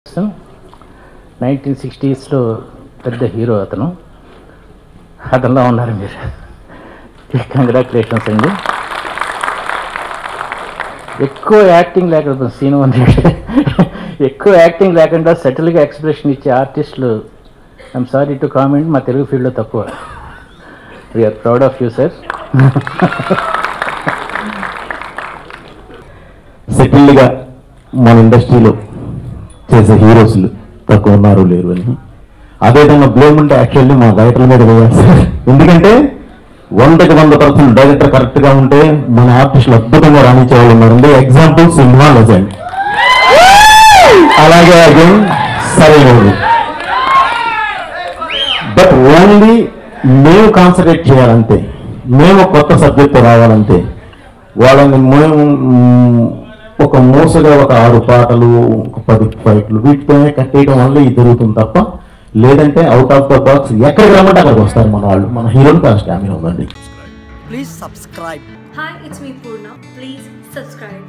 1960s పెద్ద hero అతనిలో ఉన్నారు మీరు. కంగ్రాచులేషన్స్ అండి. ఎక్కువ యాక్టింగ్ లేకుండా సీన్ ఉంది, ఎక్కువ యాక్టింగ్ లేకుండా సెటిల్గా ఎక్స్ప్రెషన్ ఇచ్చే ఆర్టిస్టులు ఐఎమ్ సారీ టు కామెంట్ మా తెలుగు ఫీల్డ్లో తక్కువ. We are proud of you sir. సెటిల్డ్గా మన ఇండస్ట్రీలో చేసే హీరోస్లు తక్కువ ఉన్నారు లేరు అని అదేవిధంగా బ్లేమ్ ఉంటే యాక్చువల్లీ మా డైరెక్టర్ మీద వేయాలి. ఎందుకంటే 100% డైరెక్టర్ కరెక్ట్గా ఉంటే మన ఆర్టిస్టులు అద్భుతంగా రాణించే వాళ్ళు ఉన్నారండి. ఎగ్జాంపుల్ సింహా లెజెండ్, అలాగే అగైన్ సరైనది. బట్ ఓన్లీ మేము కాన్సన్ట్రేట్ చేయాలంటే, మేము కొత్త సబ్జెక్ట్ రావాలంటే వాళ్ళని మేము ఒక మోసగా ఒక 6 పాటలు, ఒక 10 ఫైట్లు వీటితోనే కట్టేయడం వల్ల ఇది జరుగుతుంది తప్ప, లేదంటే అవుట్ ఆఫ్ ద బాక్స్ ఎక్కడికి రమ్మంటే అక్కడికి వస్తారు మన వాళ్ళు. మన హీరోలు కాదు స్టామినా ఉందండి. Please subscribe. Hi, it's me Purna. Please subscribe.